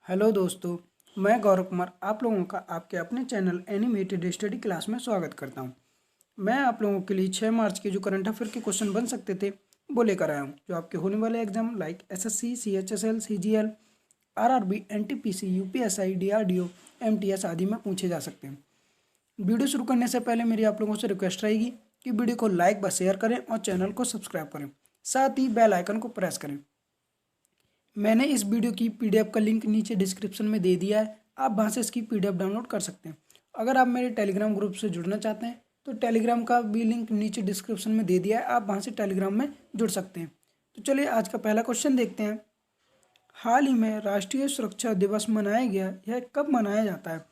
Hello दोस्तों, मैं गौरव कुमार आप लोगों का आपके अपने चैनल एनिमेटेड स्टडी क्लास में स्वागत करता हूं। मैं आप लोगों के लिए 6 मार्च के जो करंट अफेयर के क्वेश्चन बन सकते थे वो लेकर आया हूं, जो आपके होने वाले exam like SSC, CHSL, CGL, RRB, NTPC, UPSI, DRDO, MTS आदि में पूछे जा सकते हैं। वीडियो शुरू करने से पहले मेरी आप लोगों से रिक्वेस्ट रहेगी कि वीडियो को लाइक व शेयर करें और चैनल को सब्सक्राइब करें, साथ ही बेल आइकन को प्रेस करें। मैंने इस वीडियो की पीडीएफ का लिंक नीचे डिस्क्रिप्शन में दे दिया है, आप वहाँ से इसकी पीडीएफ डाउनलोड कर सकते हैं। अगर आप मेरे टेलीग्राम ग्रुप से जुड़ना चाहते हैं तो टेलीग्राम का भी लिंक नीचे डिस्क्रिप्शन में दे दिया है, आप वहाँ से टेलीग्राम में जुड़ सकते हैं। तो चलिए आज का पहला क्वेश्चन देखते हैं। हाल ही में राष्ट्रीय सुरक्षा दिवस मनाया गया, यह कब मनाया जाता है?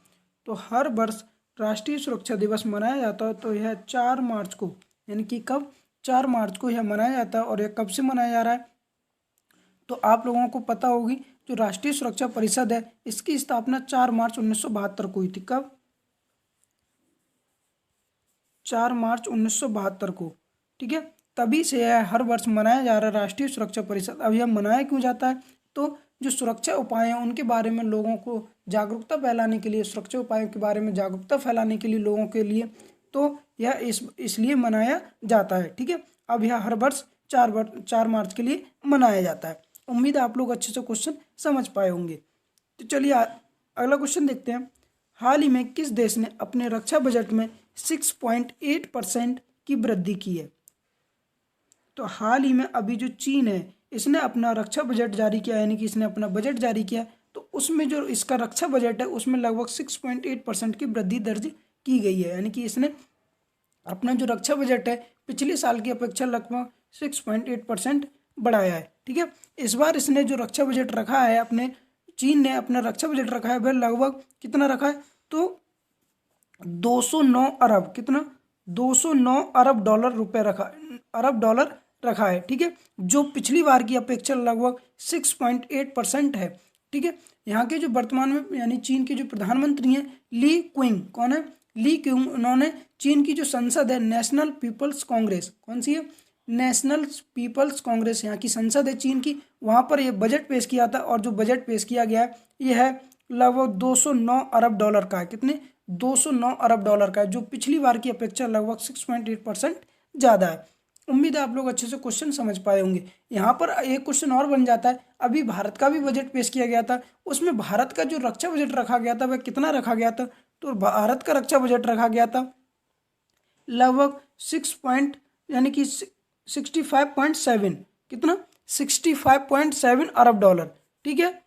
तो हर वर्ष राष्ट्रीय सुरक्षा दिवस मनाया जाता है, तो यह 4 मार्च को, यानी कि कब, 4 मार्च को यह मनाया जाता है। और यह कब से मनाया जा रहा है? तो आप लोगों को पता होगी, जो राष्ट्रीय सुरक्षा परिषद है इसकी स्थापना 4 मार्च 1972 को हुई थी। कब? 4 मार्च 1972 को। ठीक है, तभी से यह हर वर्ष मनाया जा रहा है राष्ट्रीय सुरक्षा परिषद। अब यह मनाया क्यों जाता है? तो जो सुरक्षा उपाय हैं उनके बारे में लोगों को जागरूकता फैलाने के लिए, सुरक्षा उपायों के बारे में जागरूकता फैलाने के लिए लोगों के लिए, तो यह इसलिए मनाया जाता है। ठीक है, अब यह हर वर्ष 4 मार्च के लिए मनाया जाता है। उम्मीद है आप लोग अच्छे से क्वेश्चन समझ पाए होंगे। तो चलिए अगला क्वेश्चन देखते हैं। हाल ही में किस देश ने अपने रक्षा बजट में 6.8% की वृद्धि की है? तो हाल ही में अभी जो चीन है इसने अपना रक्षा बजट जारी किया, यानी कि इसने अपना बजट जारी किया, तो उसमें जो इसका रक्षा बजट है उसमें लगभग 6.8% की वृद्धि दर्ज की गई है। यानी कि इसने अपना जो रक्षा बजट है पिछले साल की अपेक्षा लगभग 6.8% बढ़ाया है। ठीक है, इस बार इसने जो रक्षा बजट रखा है, अपने चीन ने अपना रक्षा बजट रखा है वह लगभग कितना रखा है? तो 209 अरब, कितना? 209 अरब डॉलर रुपए रखा, अरब डॉलर रखा है। ठीक है, जो पिछली बार की अपेक्षा लगभग 6.8% है। ठीक है, यहाँ के जो वर्तमान में यानी चीन के जो प्रधानमंत्री हैं ली क्विंग, कौन है? ली क्विंग, उन्होंने चीन की जो संसद है नेशनल पीपल्स कांग्रेस, कौन सी है? नेशनल पीपल्स कांग्रेस, यहाँ की संसद है चीन की, वहाँ पर यह बजट पेश किया था। और जो बजट पेश किया गया है यह है लगभग 209 अरब डॉलर का है। कितने? 209 अरब डॉलर का है, जो पिछली बार की अपेक्षा लगभग 6.8% ज़्यादा है। उम्मीद है आप लोग अच्छे से क्वेश्चन समझ पाए होंगे। यहाँ पर एक क्वेश्चन और बन जाता है, अभी भारत का भी बजट पेश किया गया था, उसमें भारत का जो रक्षा बजट रखा गया था वह कितना रखा गया था? तो भारत का रक्षा बजट रखा गया था लगभग 65.7, कितना? 65.7 अरब डॉलर। ठीक है,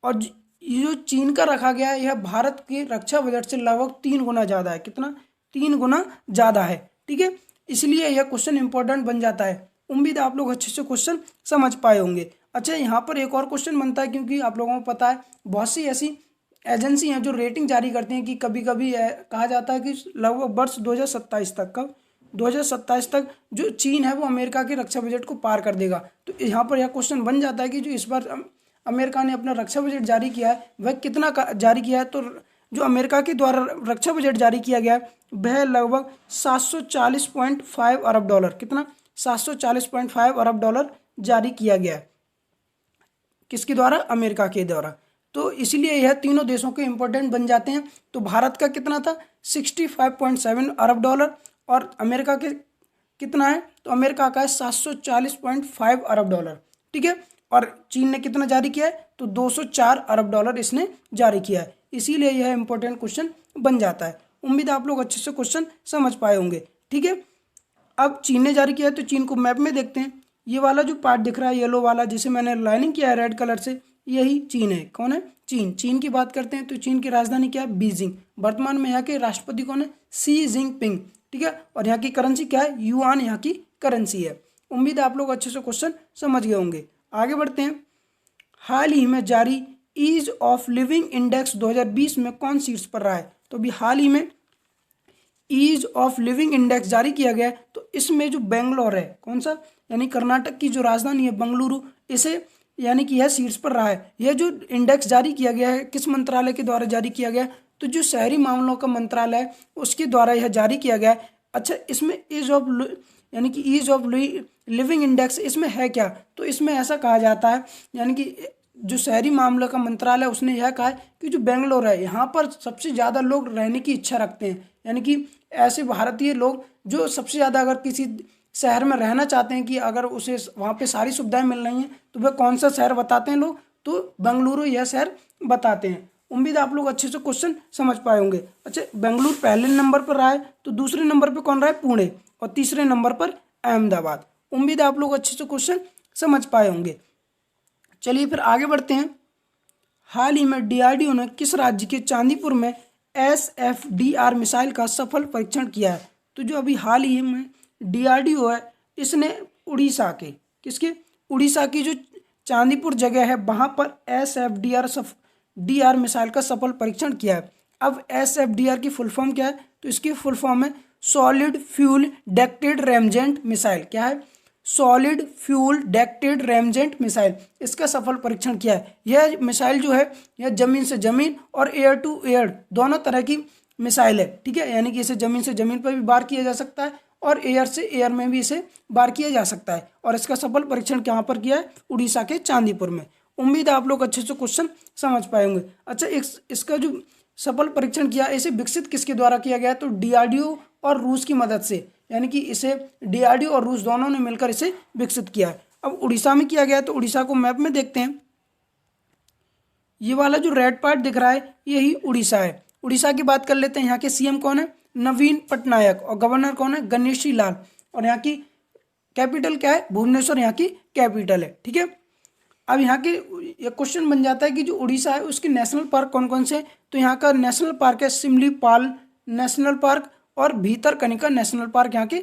और ये जो चीन का रखा गया है यह भारत के रक्षा बजट से लगभग 3 गुना ज़्यादा है। कितना? 3 गुना ज़्यादा है। ठीक है, इसलिए यह क्वेश्चन इंपॉर्टेंट बन जाता है। उम्मीद है आप लोग अच्छे से क्वेश्चन समझ पाए होंगे। अच्छा, यहाँ पर एक और क्वेश्चन बनता है, क्योंकि आप लोगों को पता है बहुत सी ऐसी एजेंसी हैं जो रेटिंग जारी करती हैं कि कभी कभी कहा जाता है कि लगभग वर्ष 2027 तक, कब? 2027 तक जो चीन है वो अमेरिका के रक्षा बजट को पार कर देगा। तो यहाँ पर यह क्वेश्चन बन जाता है कि जो इस बार अमेरिका ने अपना रक्षा बजट जारी किया है वह कितना का जारी किया है? तो जो अमेरिका के द्वारा रक्षा बजट जारी किया गया है वह लगभग 740.5 अरब डॉलर, कितना? 740.5 अरब डॉलर जारी किया गया है। किसके द्वारा? अमेरिका के द्वारा। तो इसलिए यह तीनों देशों के इंपॉर्टेंट बन जाते हैं। तो भारत का कितना था? 65.7 अरब डॉलर, और अमेरिका के कितना है? तो अमेरिका का है 740.5 अरब डॉलर। ठीक है, और चीन ने कितना जारी किया है? तो 204 अरब डॉलर इसने जारी किया है। इसीलिए यह इंपॉर्टेंट क्वेश्चन बन जाता है। उम्मीद है आप लोग अच्छे से क्वेश्चन समझ पाए होंगे। ठीक है, अब चीन ने जारी किया है तो चीन को मैप में देखते हैं। ये वाला जो पार्ट दिख रहा है येलो वाला, जिसे मैंने लाइनिंग किया है रेड कलर से, यही चीन है। कौन है? चीन। चीन की बात करते हैं तो चीन की राजधानी क्या है? बीजिंग। वर्तमान में यहाँ के राष्ट्रपति कौन है? Xi Jinping. ठीक है, और यहाँ की करेंसी क्या है? युआन यहाँ की करेंसी है। उम्मीद है आप लोग अच्छे से क्वेश्चन समझ गए होंगे। आगे बढ़ते हैं। हाल ही में जारी ईज ऑफ लिविंग इंडेक्स 2020 में कौन शीर्ष पर रहा है? तो अभी हाल ही में ईज ऑफ लिविंग इंडेक्स जारी किया गया है, तो इसमें जो बेंगलोर है, कौन सा? यानी कर्नाटक की जो राजधानी है बंगलुरु, इसे यानी कि यह शीर्ष पर रहा है। यह जो इंडेक्स जारी किया गया है किस मंत्रालय के द्वारा जारी किया गया है? तो जो शहरी मामलों का मंत्रालय है उसके द्वारा यह जारी किया गया है। अच्छा, इसमें ईज ऑफ यानी कि ईज ऑफ लिविंग इंडेक्स इसमें है क्या? तो इसमें ऐसा कहा जाता है, यानी कि जो शहरी मामलों का मंत्रालय उसने यह कहा है कि जो बेंगलोर है यहाँ पर सबसे ज़्यादा लोग रहने की इच्छा रखते हैं, यानी कि ऐसे भारतीय लोग जो सबसे ज़्यादा अगर किसी शहर में रहना चाहते हैं कि अगर उसे वहाँ पे सारी सुविधाएं मिल रही हैं तो वह कौन सा शहर बताते हैं लोग, तो बेंगलुरु यह शहर बताते हैं। उम्मीद आप लोग अच्छे से क्वेश्चन समझ पाए होंगे। अच्छा, बेंगलुरु पहले नंबर पर रहा है, तो दूसरे नंबर पर कौन रहा है? पुणे, और तीसरे नंबर पर अहमदाबाद। उम्मीद आप लोग अच्छे से क्वेश्चन समझ पाए होंगे। चलिए फिर आगे बढ़ते हैं। हाल ही में डीआरडीओ ने किस राज्य के चांदीपुर में SFDR मिसाइल का सफल परीक्षण किया है? तो जो अभी हाल ही में डीआरडीओ है इसने उड़ीसा के, किसके? उड़ीसा की जो चांदीपुर जगह है वहाँ पर SFDR मिसाइल का सफल परीक्षण किया है। अब SFDR की फुल फॉर्म क्या है? तो इसकी फुल फॉर्म है solid fuel ducted ramjet missile. क्या है? Solid fuel ducted ramjet missile. इसका सफल परीक्षण किया है। यह मिसाइल जो है यह जमीन से जमीन और एयर टू एयर दोनों तरह की मिसाइल है, ठीक है, यानी कि इसे जमीन से जमीन पर भी वार किया जा सकता है और एयर से एयर में भी इसे वार किया जा सकता है। और इसका सफल परीक्षण कहाँ पर किया है? उड़ीसा के चांदीपुर में। उम्मीद है आप लोग अच्छे से क्वेश्चन समझ पाए होंगे। अच्छा, इसका जो सफल परीक्षण किया इसे विकसित किसके द्वारा किया गया? तो डीआरडीओ और रूस की मदद से, यानी कि इसे डीआरडीओ और रूस दोनों ने मिलकर इसे विकसित किया है। अब उड़ीसा में किया गया, तो उड़ीसा को मैप में देखते हैं। ये वाला जो रेड पार्ट दिख रहा है यही उड़ीसा है। उड़ीसा की बात कर लेते हैं। यहाँ के सीएम कौन है? नवीन पटनायक। और गवर्नर कौन है? गणेशी लाल। और यहाँ की कैपिटल क्या है? भुवनेश्वर यहाँ की कैपिटल है, ठीक है। अब यहाँ के ये क्वेश्चन बन जाता है कि जो उड़ीसा है उसके नेशनल पार्क कौन कौन से? तो यहाँ का नेशनल पार्क है सिमलीपाल नेशनल पार्क और भीतरकनिका नेशनल पार्क यहाँ के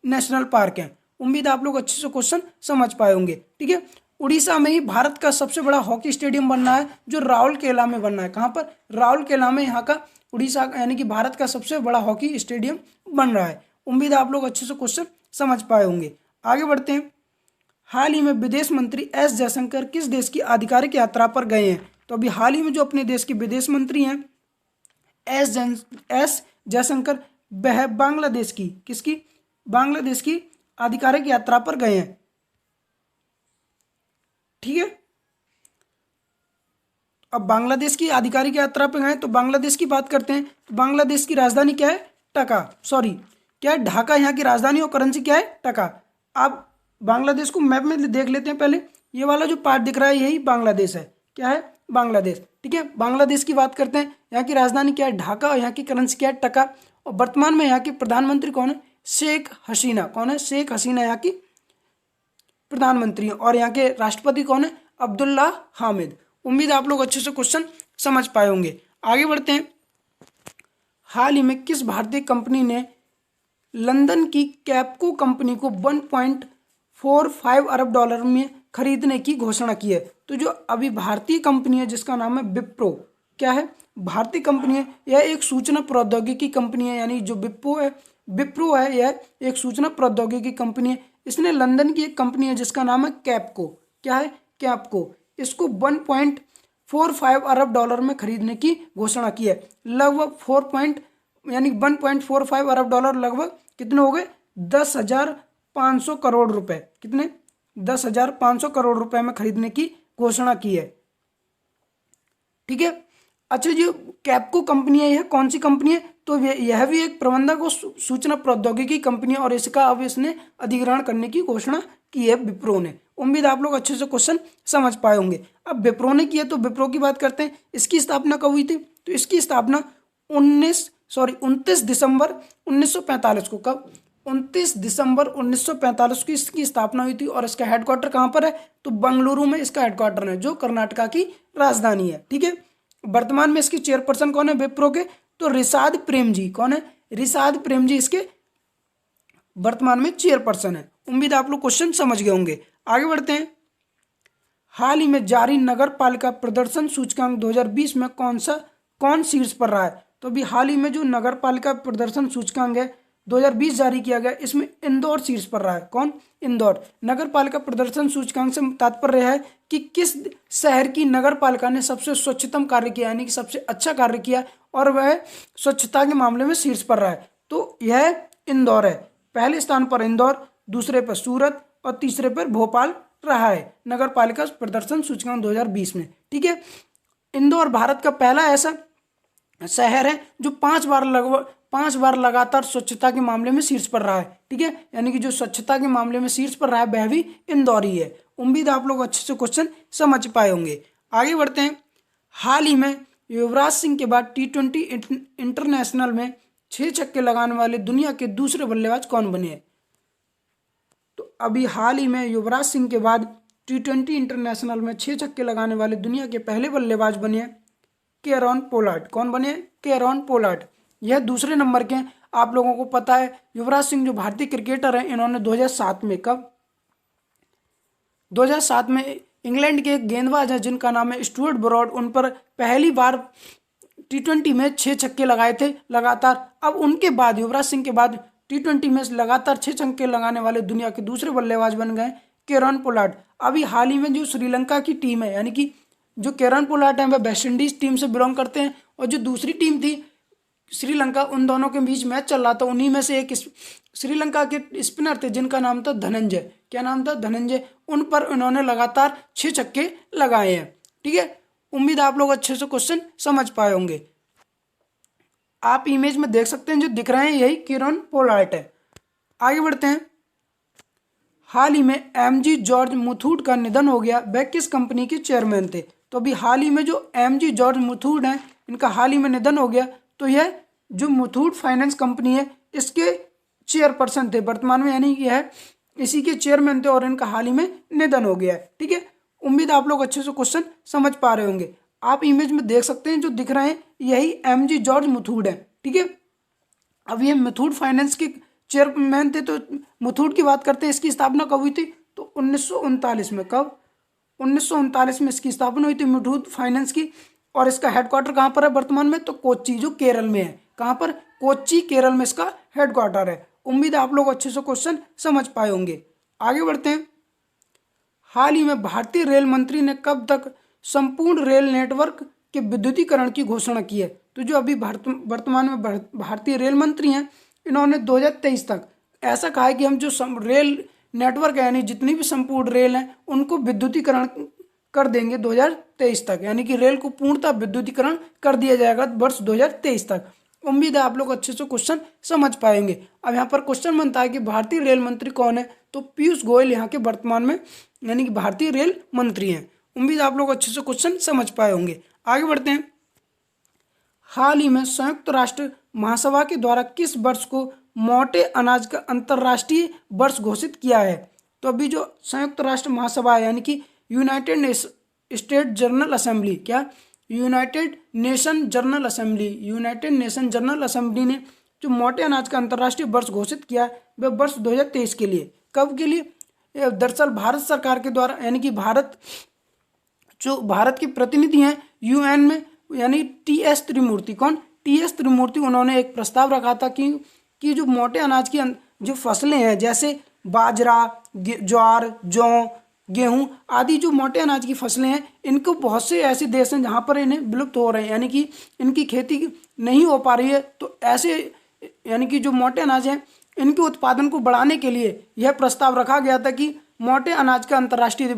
नेशनल पार्क हैं। उम्मीद आप लोग अच्छे से क्वेश्चन समझ पाए होंगे, ठीक है। उड़ीसा में ही भारत का सबसे बड़ा हॉकी स्टेडियम बनना है जो राउरकेला में बनना है। कहाँ पर? राउरकेला में यहाँ का उड़ीसा यानी कि भारत का सबसे बड़ा हॉकी स्टेडियम बन रहा है। उम्मीद आप लोग अच्छे से क्वेश्चन समझ पाए होंगे। आगे बढ़ते हैं। हाल ही में विदेश मंत्री एस जयशंकर किस देश की आधिकारिक यात्रा पर गए हैं? तो अभी हाल ही में जो अपने देश के विदेश मंत्री हैं एस जयशंकर, वह बांग्लादेश की, किसकी? बांग्लादेश की आधिकारिक यात्रा पर गए हैं, ठीक है। अब बांग्लादेश की आधिकारिक यात्रा पर गए तो बांग्लादेश की बात करते हैं। तो बांग्लादेश की राजधानी क्या है? क्या है? ढाका यहाँ की राजधानी और करेंसी क्या है? टका। आप बांग्लादेश को मैप में देख लेते हैं पहले। ये वाला जो पार्ट दिख रहा है यही बांग्लादेश है। क्या है? बांग्लादेश, ठीक है। बांग्लादेश की बात करते हैं। यहाँ की राजधानी क्या है? ढाका और यहाँ की करेंसी क्या है? टका। और वर्तमान में यहाँ की प्रधानमंत्री कौन है? शेख हसीना। कौन है? शेख हसीना यहाँ की प्रधानमंत्री है। और यहाँ के राष्ट्रपति कौन है? अब्दुल्ला हामिद। उम्मीद आप लोग अच्छे से क्वेश्चन समझ पाए होंगे। आगे बढ़ते हैं। हाल ही में किस भारतीय कंपनी ने लंदन की कैपको कंपनी को 1.45 अरब डॉलर में खरीदने की घोषणा की है? तो जो अभी भारतीय कंपनी है जिसका नाम है विप्रो। क्या है? भारतीय कंपनी है। यह एक सूचना प्रौद्योगिकी कंपनी है, यानी जो विप्रो है यह एक सूचना प्रौद्योगिकी कंपनी है। इसने लंदन की एक कंपनी है जिसका नाम है कैपको। क्या है? कैपको। इसको 1.45 अरब डॉलर में खरीदने की घोषणा की है। लगभग 1.45 अरब डॉलर लगभग कितने हो गए? 10,500 करोड़ रुपए। कितने? 10,500 करोड़ रुपए में खरीदने की घोषणा की है, ठीक है। अच्छा, जो कैपको कंपनी है यह कौन सी कंपनी है? तो यह भी एक प्रबंधक और सूचना प्रौद्योगिकी कंपनी है और इसका अब इसने अधिग्रहण करने की घोषणा की है विप्रो ने। उम्मीद आप लोग अच्छे से क्वेश्चन समझ पाए होंगे। अब विप्रो ने किया तो विप्रो की बात करते हैं। इसकी स्थापना कब हुई थी? तो इसकी स्थापना 29 दिसंबर 1945 को। कब? 29 दिसंबर 1945 की इसकी स्थापना हुई थी। और इसका हेडक्वार्टर कहाँ पर है? तो बेंगलुरु में इसका हेडक्वार्टर है जो कर्नाटका की राजधानी है, ठीक है। वर्तमान में इसकी चेयरपर्सन कौन है विप्रो के? तो रिसाद प्रेमजी। कौन है? रिसाद प्रेमजी इसके वर्तमान में चेयरपर्सन है। उम्मीद आप लोग क्वेश्चन समझ गए होंगे। आगे बढ़ते हैं। हाल ही में जारी नगर पालिका प्रदर्शन सूचकांक 2020 में कौन शीर्ष पर रहा है? तो अभी हाल ही में जो नगर पालिका प्रदर्शन सूचकांक है 2020 जारी किया गया, इसमें इंदौर शीर्ष पर रहा है। कौन? इंदौर। नगर पालिका प्रदर्शन सूचकांक से तात्पर्य है कि किस शहर की नगर पालिका ने सबसे स्वच्छतम कार्य किया, यानी कि सबसे अच्छा कार्य किया और वह स्वच्छता के मामले में शीर्ष पर रहा है। तो यह इंदौर है। पहले स्थान पर इंदौर, दूसरे पर सूरत और तीसरे पर भोपाल रहा है नगर पालिका प्रदर्शन सूचकांक 2020 में। ठीक है, इंदौर भारत का पहला ऐसा शहर है जो 5 बार लगातार स्वच्छता के मामले में शीर्ष पर रहा है। ठीक है, यानी कि जो स्वच्छता के मामले में शीर्ष पर रहा है वह भी इंदौर ही है। उम्मीद आप लोग अच्छे से क्वेश्चन समझ पाए होंगे। आगे बढ़ते हैं। हाल ही में युवराज सिंह के बाद T20 इंटरनेशनल में 6 छक्के लगाने वाले दुनिया के दूसरे बल्लेबाज कौन बने हैं? तो अभी हाल ही में युवराज सिंह के बाद T20 इंटरनेशनल में 6 छक्के लगाने वाले दुनिया के पहले बल्लेबाज बने हैं केरॉन पोलार्ड। कौन बने? Kieron Pollard. यह दूसरे नंबर के हैं। आप लोगों को पता है युवराज सिंह जो भारतीय क्रिकेटर हैं, इन्होंने 2007 में 2007 में इंग्लैंड के एक गेंदबाज है जिनका नाम है स्टुअर्ट ब्रॉड, उन पर पहली बार T20 में 6 छक्के लगाए थे लगातार। अब उनके बाद युवराज सिंह के बाद T20 में लगातार 6 छक्के लगाने वाले दुनिया के दूसरे बल्लेबाज बन गए केरॉन पोलार्ड। अभी हाल ही में जो श्रीलंका की टीम है, यानी कि जो केरॉन पोलार्ड है वह वेस्ट इंडीज टीम से बिलोंग करते हैं, और जो दूसरी टीम थी श्रीलंका, उन दोनों के बीच मैच चल रहा था। उन्हीं में से एक श्रीलंका के स्पिनर थे जिनका नाम था धनंजय। क्या नाम था? धनंजय। उन पर उन्होंने लगातार 6 छक्के लगाए हैं। ठीक है, उम्मीद आप लोग अच्छे से क्वेश्चन समझ पाए होंगे। आप इमेज में देख सकते हैं जो दिख रहे हैं यही केरॉन पोलार्ड है। आगे बढ़ते हैं। हाल ही में MG जॉर्ज मुथूट का निधन हो गया। वह किस कंपनी के चेयरमैन थे? तो अभी हाल ही में जो MG जॉर्ज मुथूट हैं, इनका हाल ही में निधन हो गया। तो यह जो मुथूट फाइनेंस कंपनी है इसके चेयरपर्सन थे वर्तमान में, यानी यह इसी के चेयरमैन थे और इनका हाल ही में निधन हो गया है। ठीक है, उम्मीद आप लोग अच्छे से क्वेश्चन समझ पा रहे होंगे। आप इमेज में देख सकते हैं जो दिख रहे हैं यही MG जॉर्ज मुथूट है। ठीक है, अब ये मुथूट फाइनेंस के चेयरमैन थे। तो मुथूट की बात करते हैं, इसकी स्थापना कब हुई थी? तो 1939 में। कब? 1939 में इसकी स्थापना हुई थी मुथूट फाइनेंस की। और इसका हेडक्वार्टर कहाँ पर है वर्तमान में? तो कोच्चि, जो केरल में है। कहाँ पर? कोच्चि, केरल में इसका हेडक्वार्टर है। उम्मीद आप लोग अच्छे से क्वेश्चन समझ पाए होंगे। आगे बढ़ते हैं। हाल ही में भारतीय रेल मंत्री ने कब तक संपूर्ण रेल नेटवर्क के विद्युतीकरण की घोषणा की है? तो जो अभी वर्तमान में भारतीय रेल मंत्री हैं, इन्होंने 2023 तक ऐसा कहा है कि हम जो रेल नेटवर्क है, यानी जितनी भी संपूर्ण रेल हैं उनको विद्युतीकरण कर देंगे 2023 तक, यानी कि रेल को पूर्णतः विद्युतीकरण कर दिया जाएगा वर्ष 2023 तक। उम्मीद है आप लोग अच्छे से क्वेश्चन समझ पाएंगे। अब यहाँ पर क्वेश्चन बनता है कि भारतीय रेल मंत्री कौन है? तो पीयूष गोयल यहाँ के वर्तमान में यानी कि भारतीय रेल मंत्री हैं। उम्मीद आप लोग अच्छे से क्वेश्चन समझ पाए होंगे। आगे बढ़ते हैं। हाल ही में संयुक्त राष्ट्र महासभा के द्वारा किस वर्ष को मोटे अनाज का अंतर्राष्ट्रीय वर्ष घोषित किया है? तो अभी जो संयुक्त राष्ट्र महासभा है, यानी कि यूनाइटेड नेशन जनरल असेंबली ने जो मोटे अनाज का अंतर्राष्ट्रीय वर्ष घोषित किया है वह वर्ष 2023 के लिए। कब के लिए? दरअसल भारत सरकार के द्वारा, यानी कि जो भारत के प्रतिनिधि हैं UN में, यानी TS त्रिमूर्ति। कौन? TS त्रिमूर्ति। उन्होंने एक प्रस्ताव रखा था कि जो मोटे अनाज की जो फसलें हैं जैसे बाजरा, ज्वार, जौ, गेहूं आदि जो मोटे अनाज की फसलें हैं, इनको बहुत से ऐसे देश हैं जहां पर इन्हें विलुप्त हो रहे हैं, यानी कि इनकी खेती नहीं हो पा रही है। तो ऐसे यानी कि जो मोटे अनाज हैं इनके उत्पादन को बढ़ाने के लिए यह प्रस्ताव रखा गया था कि मोटे अनाज का अंतर्राष्ट्रीय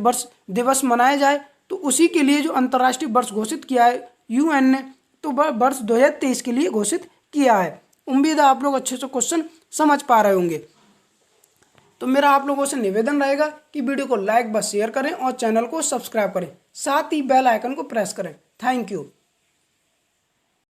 दिवस मनाया जाए। तो उसी के लिए जो अंतर्राष्ट्रीय वर्ष घोषित किया है UN ने, तो वर्ष 2023 के लिए घोषित किया है। उम्मीद है आप लोग अच्छे से क्वेश्चन समझ पा रहे होंगे। तो मेरा आप लोगों से निवेदन रहेगा कि वीडियो को लाइक व शेयर करें और चैनल को सब्सक्राइब करें, साथ ही बेल आइकन को प्रेस करें। Thank you.